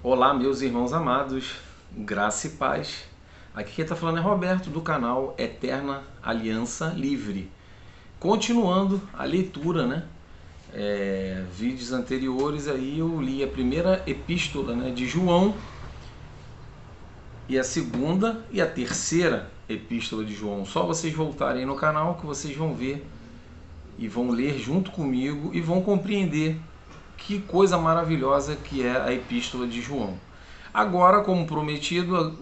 Olá, meus irmãos amados, graça e paz. Aqui quem está falando é Roberto, do canal Eterna Aliança Livre. Continuando a leitura, né? Vídeos anteriores aí eu li a primeira epístola, né, de João, e a segunda e a terceira epístola de João. Só vocês voltarem no canal que vocês vão ver e vão ler junto comigo e vão compreender que coisa maravilhosa que é a epístola de João. Agora, como prometido,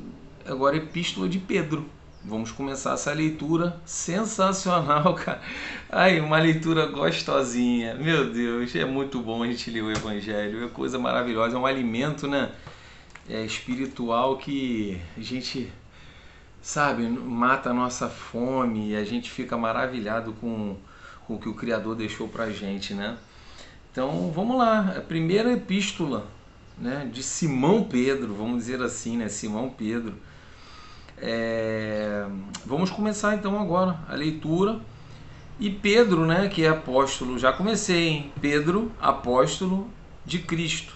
agora a epístola de Pedro. Vamos começar essa leitura sensacional, cara. Ai, uma leitura gostosinha. Meu Deus, é muito bom a gente ler o Evangelho. É coisa maravilhosa, é um alimento, né? Espiritual que a gente, sabe, mata a nossa fome e a gente fica maravilhado com o que o Criador deixou pra gente, né? Então, vamos lá. A primeira epístola, né, de Simão Pedro, vamos dizer assim, né? Simão Pedro. Vamos começar então agora a leitura. E Pedro, né, que é apóstolo, já comecei, hein? Pedro, apóstolo de Cristo,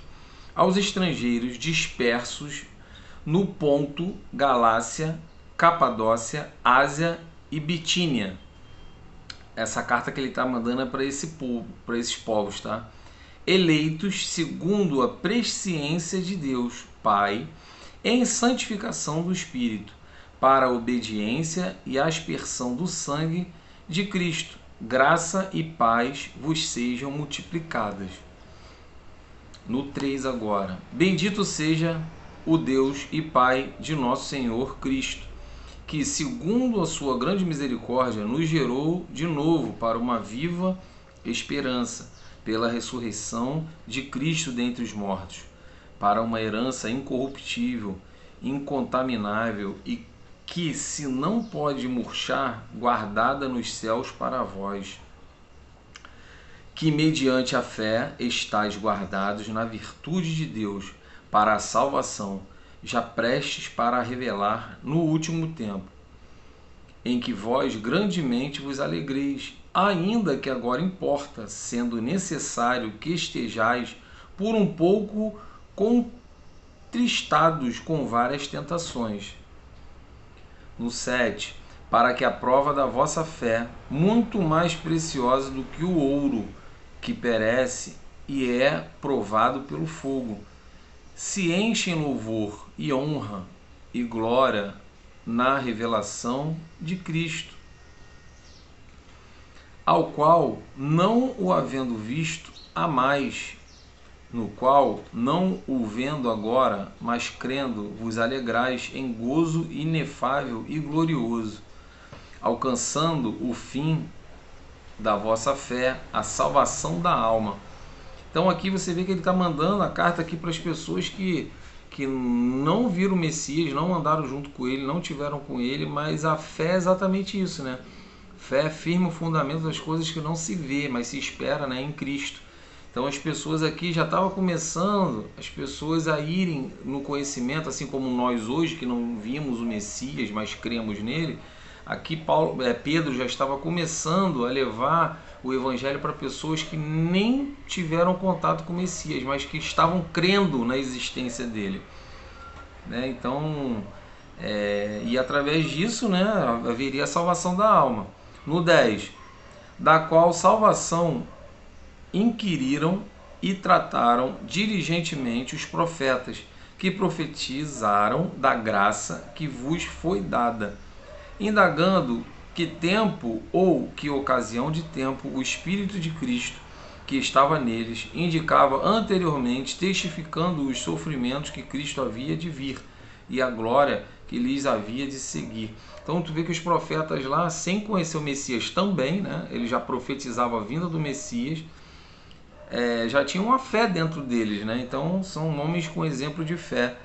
aos estrangeiros dispersos no Ponto, Galácia, Capadócia, Ásia e Bitínia. Essa carta que ele está mandando é para esse povo, para esses povos, tá? Eleitos segundo a presciência de Deus Pai, em santificação do Espírito, para a obediência e a aspersão do sangue de Cristo. Graça e paz vos sejam multiplicadas. No 3 agora. Bendito seja o Deus e Pai de nosso Senhor Cristo, que, segundo a sua grande misericórdia, nos gerou de novo para uma viva esperança, pela ressurreição de Cristo dentre os mortos, para uma herança incorruptível, incontaminável e que, se não pode murchar, guardada nos céus para vós, que mediante a fé estáis guardados na virtude de Deus para a salvação, já prestes para revelar no último tempo, em que vós grandemente vos alegreis, ainda que agora importa, sendo necessário que estejais por um pouco contristados com várias tentações. No 7, para que a prova da vossa fé, muito mais preciosa do que o ouro, que perece e é provado pelo fogo, se enche em louvor e honra e glória na revelação de Cristo, ao qual, não o havendo visto, amais, no qual, não o vendo agora, mas crendo, vos alegrais em gozo inefável e glorioso, alcançando o fim da vossa fé, a salvação da alma. Então aqui você vê que ele está mandando a carta aqui para as pessoas que não viram o Messias, não andaram junto com ele, não tiveram com ele, mas a fé é exatamente isso, né? Fé firma o fundamento das coisas que não se vê, mas se espera, né, em Cristo. Então as pessoas aqui já estavam começando, as pessoas a irem no conhecimento, assim como nós hoje, que não vimos o Messias, mas cremos nele. Aqui Pedro já estava começando a levar o evangelho para pessoas que nem tiveram contato com o Messias, mas que estavam crendo na existência dele, né? Então, e através disso, né, haveria a salvação da alma. No 10, da qual salvação inquiriram e trataram diligentemente os profetas, que profetizaram da graça que vos foi dada, indagando que tempo ou que ocasião de tempo o Espírito de Cristo que estava neles indicava anteriormente, testificando os sofrimentos que Cristo havia de vir e a glória que lhes havia de seguir. Então tu vê que os profetas lá, sem conhecer o Messias também, né, ele já profetizava a vinda do Messias, já tinham uma fé dentro deles, né? Então são homens com exemplo de fé.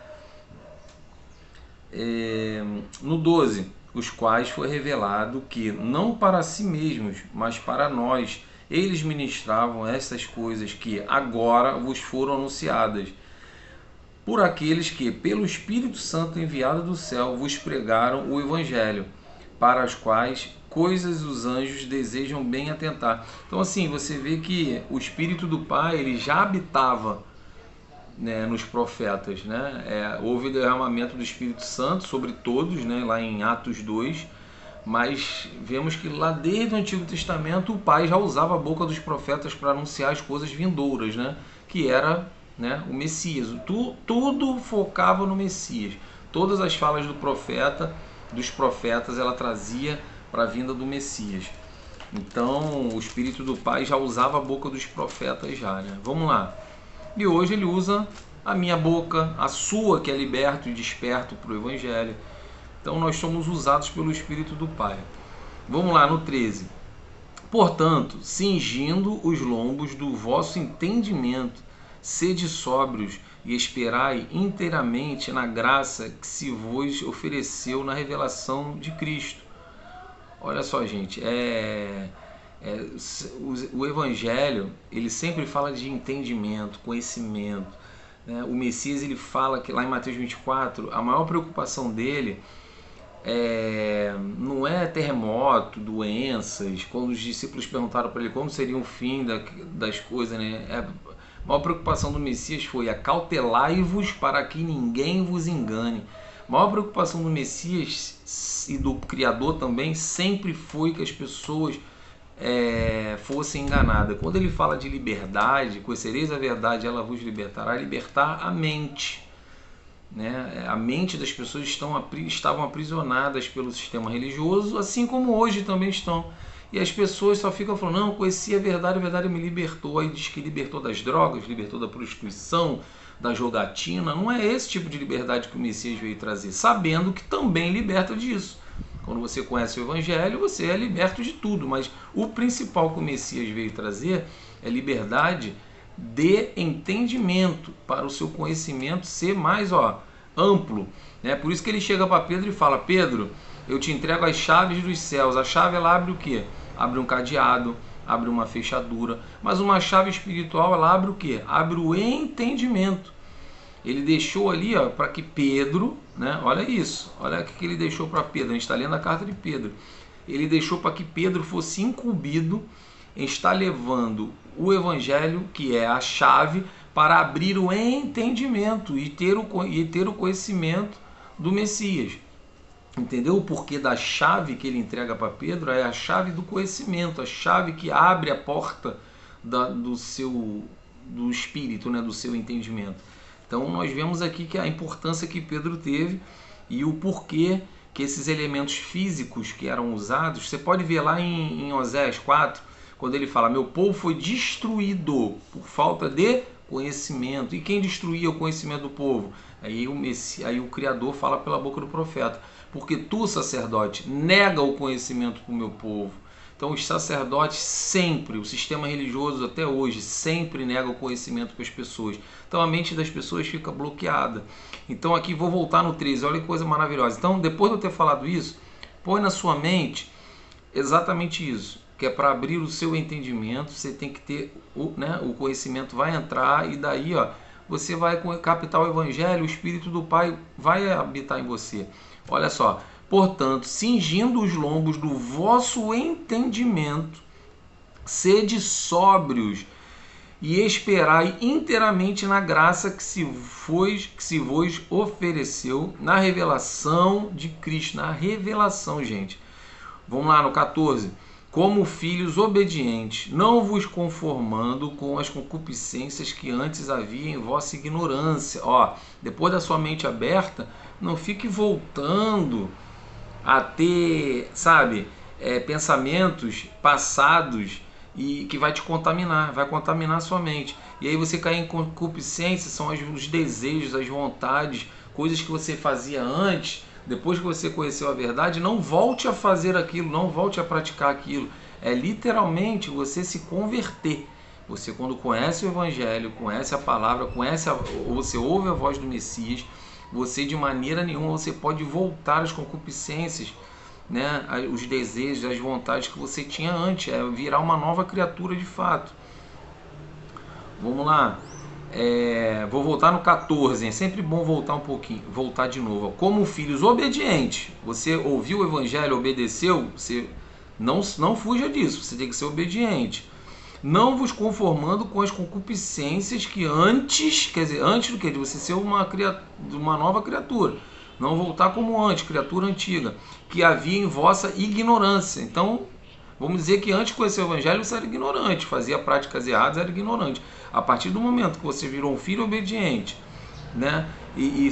No 12, os quais foi revelado que, não para si mesmos, mas para nós, eles ministravam estas coisas que agora vos foram anunciadas, por aqueles que, pelo Espírito Santo enviado do céu, vos pregaram o Evangelho, para as quais coisas os anjos desejam bem atentar. Então assim, você vê que o Espírito do Pai ele já habitava né, nos profetas, né? Houve derramamento do Espírito Santo sobre todos, né, lá em Atos 2, mas vemos que lá desde o Antigo Testamento o Pai já usava a boca dos profetas para anunciar as coisas vindouras, né, que era, né, o Messias. Tudo focava no Messias. Todas as falas dos profetas, ela trazia para a vinda do Messias. Então o Espírito do Pai já usava a boca dos profetas já, né? Vamos lá. E hoje ele usa a minha boca, a sua, que é liberto e desperto para o Evangelho. Então nós somos usados pelo Espírito do Pai. Vamos lá no 13. Portanto, cingindo os lombos do vosso entendimento, sede sóbrios e esperai inteiramente na graça que se vos ofereceu na revelação de Cristo. Olha só, gente, o Evangelho, ele sempre fala de entendimento, conhecimento, né? O Messias, ele fala que lá em Mateus 24, a maior preocupação dele não é terremoto, doenças. Quando os discípulos perguntaram para ele como seria o fim das coisas, né? A maior preocupação do Messias foi: acautelai-vos para que ninguém vos engane. A maior preocupação do Messias e do Criador também sempre foi que as pessoas fossem enganadas. Quando ele fala de liberdade, conhecereis a verdade, ela vos libertará, libertar a mente. Né? A mente das pessoas estavam aprisionadas pelo sistema religioso, assim como hoje também estão. E as pessoas só ficam falando: não, conheci a verdade me libertou. Aí diz que libertou das drogas, libertou da prostituição, da jogatina. Não é esse tipo de liberdade que o Messias veio trazer, sabendo que também liberta disso. Quando você conhece o Evangelho, você é liberto de tudo, mas o principal que o Messias veio trazer é liberdade de entendimento, para o seu conhecimento ser mais amplo. Né? Por isso que ele chega para Pedro e fala: Pedro, eu te entrego as chaves dos céus. A chave, ela abre o quê? Abre um cadeado, abre uma fechadura. Mas uma chave espiritual, ela abre o quê? Abre o entendimento. Ele deixou ali para que Pedro, né? Olha isso, olha o que ele deixou para Pedro. A gente está lendo a carta de Pedro. Ele deixou para que Pedro fosse incumbido em estar levando o Evangelho, que é a chave, para abrir o entendimento e ter o conhecimento do Messias. Entendeu? O porquê da chave que ele entrega para Pedro? É a chave do conhecimento, a chave que abre a porta do espírito, né? Do seu entendimento. Então nós vemos aqui que a importância que Pedro teve e o porquê que esses elementos físicos que eram usados, você pode ver lá em Oséias 4, quando ele fala: meu povo foi destruído por falta de conhecimento. E quem destruía o conhecimento do povo? Aí o Criador fala pela boca do profeta: porque tu, sacerdote, nega o conhecimento para o meu povo. Então os sacerdotes sempre, o sistema religioso até hoje, sempre nega o conhecimento para as pessoas. Então a mente das pessoas fica bloqueada. Então aqui vou voltar no 13, olha que coisa maravilhosa. Então depois de eu ter falado isso, põe na sua mente exatamente isso, que é para abrir o seu entendimento, você tem que ter, o conhecimento vai entrar e daí você vai captar o Evangelho, o Espírito do Pai vai habitar em você. Olha só. Portanto, cingindo os lombos do vosso entendimento, sede sóbrios e esperai inteiramente na graça que se vos ofereceu na revelação de Cristo. Na revelação, gente. Vamos lá no 14. Como filhos obedientes, não vos conformando com as concupiscências que antes havia em vossa ignorância. Depois da sua mente aberta, não fique voltando a ter, pensamentos passados e que vai te contaminar, vai contaminar a sua mente. E aí você cai em concupiscência, são os desejos, as vontades, coisas que você fazia antes, depois que você conheceu a verdade. Não volte a fazer aquilo, não volte a praticar aquilo. É literalmente você se converter. Você, quando conhece o Evangelho, conhece a palavra, você ouve a voz do Messias, você de maneira nenhuma você pode voltar às concupiscências, né? Os desejos, as vontades que você tinha antes, virar uma nova criatura de fato. Vamos lá, vou voltar no 14, é sempre bom voltar um pouquinho, voltar de novo. Como filhos obedientes, você ouviu o Evangelho, obedeceu, você não fuja disso, você tem que ser obediente. não vos conformando com as concupiscências que antes, quer dizer, antes do que? De você ser uma nova criatura, não voltar como antes, criatura antiga, que havia em vossa ignorância. Então, vamos dizer que antes de conhecer o Evangelho você era ignorante, fazia práticas erradas, era ignorante. A partir do momento que você virou um filho obediente, né, e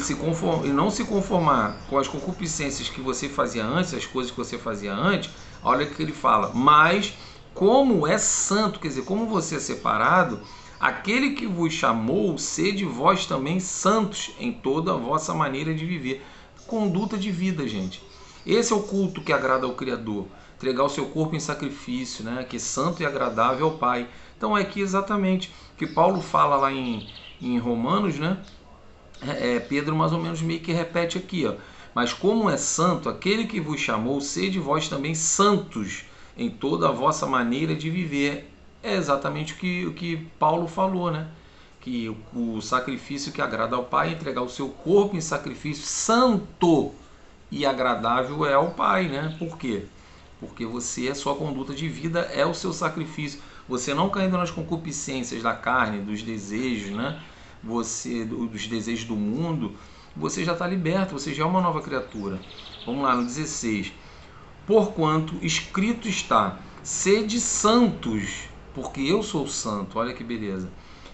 não se conformar com as concupiscências que você fazia antes, as coisas que você fazia antes, olha o que ele fala, mas como é santo, quer dizer, como você é separado, aquele que vos chamou, sede vós também santos em toda a vossa maneira de viver. Conduta de vida, gente. Esse é o culto que agrada ao Criador. Entregar o seu corpo em sacrifício, né? Que é santo e agradável ao Pai. Então é aqui exatamente que Paulo fala lá em Romanos, né? Pedro mais ou menos meio que repete aqui, ó. Mas como é santo, aquele que vos chamou, sede vós também santos em toda a vossa maneira de viver. É exatamente o que Paulo falou, né? Que o sacrifício que agrada ao Pai é entregar o seu corpo em sacrifício santo e agradável é ao Pai, né? Por quê? Porque você, a sua conduta de vida é o seu sacrifício. Você não caindo nas concupiscências da carne, dos desejos, né? Dos desejos do mundo, você já está liberto, você já é uma nova criatura. Vamos lá, no 16. Porquanto escrito está, sede santos, porque eu sou santo. Olha que beleza.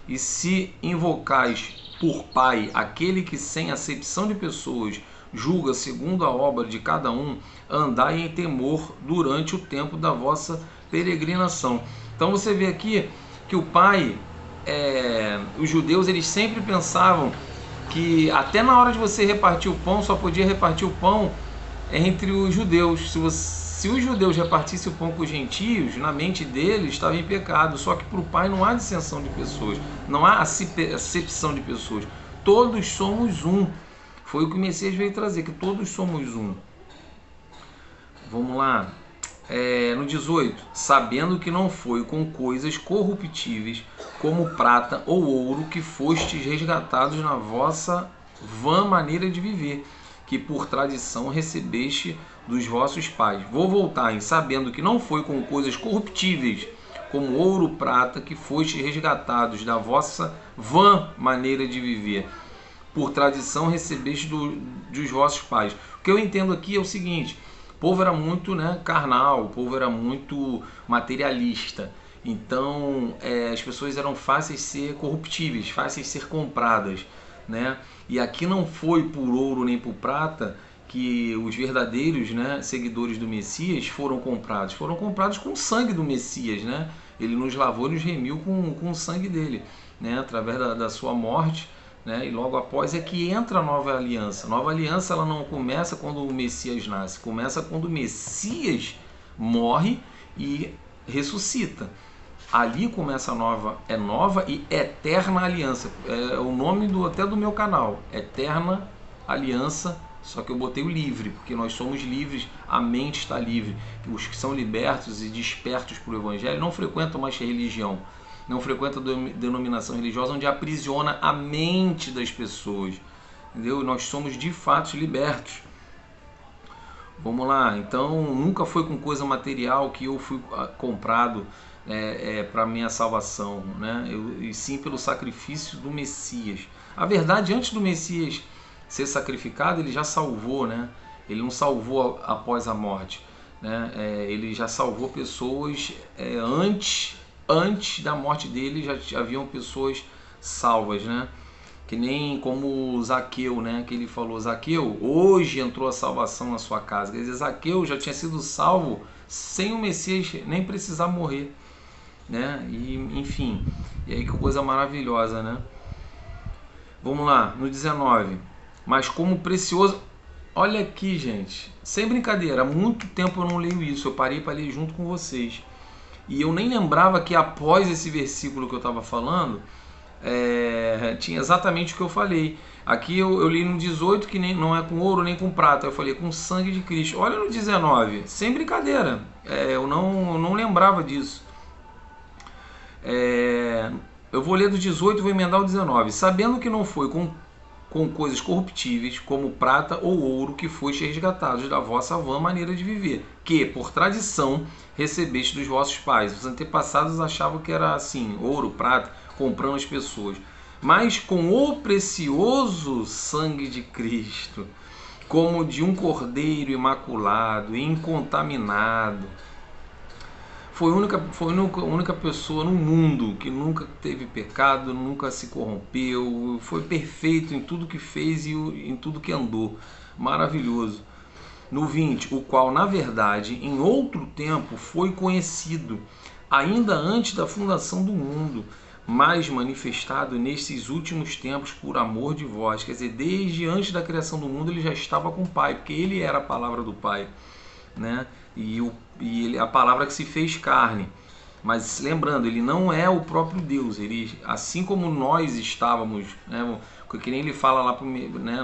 E se invocais por Pai aquele que sem acepção de pessoas julga segundo a obra de cada um, andai em temor durante o tempo da vossa peregrinação. Então você vê aqui que o Pai, os judeus, eles sempre pensavam que até na hora de você repartir o pão, só podia repartir o pão entre os judeus. Se os judeus repartissem o pão com os gentios, na mente deles estava em pecado. Só que para o Pai não há dissensão de pessoas, não há acepção de pessoas. Todos somos um. Foi o que o Messias veio trazer, que todos somos um. Vamos lá. No 18. Sabendo que não foi com coisas corruptíveis, como prata ou ouro, que fostes resgatados na vossa vã maneira de viver, que por tradição recebeste dos vossos pais. Vou voltar em sabendo que não foi com coisas corruptíveis, como ouro, prata, que fostes resgatados da vossa vã maneira de viver. Por tradição recebeste dos vossos pais. O que eu entendo aqui é o seguinte: o povo era muito, né, carnal, o povo era muito materialista. Então as pessoas eram fáceis de ser corruptíveis, fáceis de ser compradas, né? E aqui não foi por ouro nem por prata que os verdadeiros, né, seguidores do Messias foram comprados com o sangue do Messias, né? Ele nos lavou e nos remiu com o sangue dele, né? Através da sua morte, né? E logo após é que entra a nova aliança. A nova aliança, ela não começa quando o Messias nasce, começa quando o Messias morre e ressuscita. Ali começa a nova e eterna aliança. É o nome até do meu canal, Eterna Aliança, só que eu botei o livre, porque nós somos livres, a mente está livre. Os que são libertos e despertos para o Evangelho não frequentam mais religião, não frequentam denominação religiosa onde aprisiona a mente das pessoas, entendeu? Nós somos de fato libertos. Vamos lá, então nunca foi com coisa material que eu fui comprado para minha salvação, né? E sim pelo sacrifício do Messias. A verdade, antes do Messias ser sacrificado, ele já salvou, né? Ele não salvou após a morte, né? Ele já salvou pessoas antes da morte dele, já haviam pessoas salvas, né? Que nem como Zaqueu, né? Que ele falou: Zaqueu, hoje entrou a salvação na sua casa. Quer dizer, Zaqueu já tinha sido salvo sem o Messias nem precisar morrer, né? E enfim, e aí que coisa maravilhosa, né? Vamos lá, no 19. Mas como precioso, olha aqui, gente, sem brincadeira, há muito tempo eu não leio isso, eu parei para ler junto com vocês e eu nem lembrava que após esse versículo que eu estava falando tinha exatamente o que eu falei. Aqui eu li no 18 que não é com ouro nem com prata, eu falei com sangue de Cristo. Olha no 19, sem brincadeira, eu não lembrava disso. Eu vou ler do 18 e vou emendar o 19. Sabendo que não foi com com coisas corruptíveis, como prata ou ouro, que foste resgatados da vossa vã maneira de viver, que, por tradição, recebeste dos vossos pais. Os antepassados achavam que era assim, ouro, prata, comprando as pessoas. Mas com o precioso sangue de Cristo, como de um cordeiro imaculado e incontaminado. Foi a única pessoa no mundo que nunca teve pecado, nunca se corrompeu, foi perfeito em tudo que fez e em tudo que andou. Maravilhoso. No 20, o qual, na verdade, em outro tempo foi conhecido, ainda antes da fundação do mundo, mas manifestado nesses últimos tempos por amor de vós. Quer dizer, desde antes da criação do mundo ele já estava com o Pai, porque ele era a palavra do Pai, né? E a palavra que se fez carne. Mas lembrando, ele não é o próprio Deus. Ele, assim como nós estávamos, né, que nem ele fala lá, né,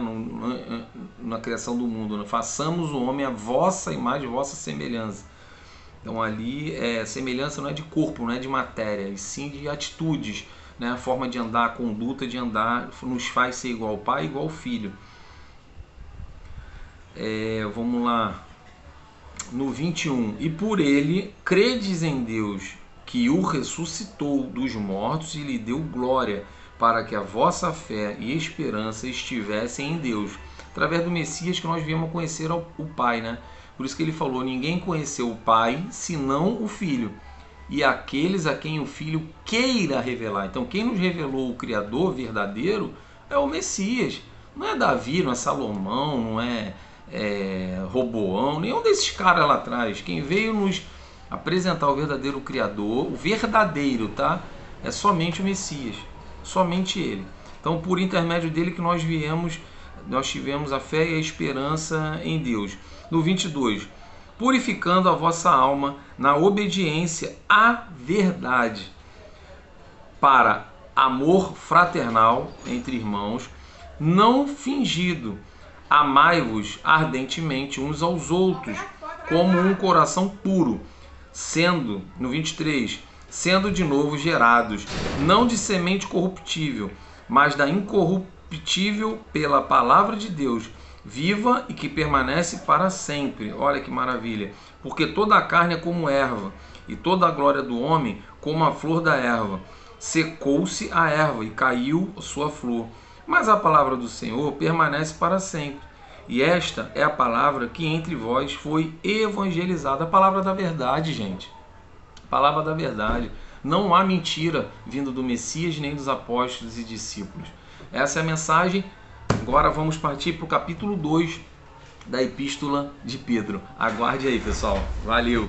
na criação do mundo, né, façamos o homem a vossa imagem, a vossa semelhança. Então ali semelhança não é de corpo, não é de matéria, e sim de atitudes, né? A forma de andar, a conduta de andar nos faz ser igual ao Pai, igual ao Filho. Vamos lá. No 21, e por ele credes em Deus, que o ressuscitou dos mortos e lhe deu glória, para que a vossa fé e esperança estivessem em Deus, através do Messias que nós viemos conhecer o Pai, né? Por isso que ele falou, ninguém conheceu o Pai, senão o Filho, e aqueles a quem o Filho queira revelar. Então quem nos revelou o Criador verdadeiro é o Messias, não é Davi, não é Salomão, não é Roboão, nenhum desses caras lá atrás. Quem veio nos apresentar o verdadeiro Criador, o verdadeiro, tá? É somente o Messias, somente ele. Então, por intermédio dele que nós tivemos a fé e a esperança em Deus. No 22, purificando a vossa alma na obediência à verdade, para amor fraternal entre irmãos, não fingido. Amai-vos ardentemente uns aos outros, como um coração puro, sendo, no 23, sendo de novo gerados, não de semente corruptível, mas da incorruptível pela palavra de Deus, viva e que permanece para sempre. Olha que maravilha! Porque toda a carne é como erva, e toda a glória do homem como a flor da erva. Secou-se a erva e caiu sua flor, mas a palavra do Senhor permanece para sempre. E esta é a palavra que entre vós foi evangelizada. A palavra da verdade, gente. A palavra da verdade. Não há mentira vindo do Messias nem dos apóstolos e discípulos. Essa é a mensagem. Agora vamos partir para o capítulo 2 da Epístola de Pedro. Aguarde aí, pessoal. Valeu!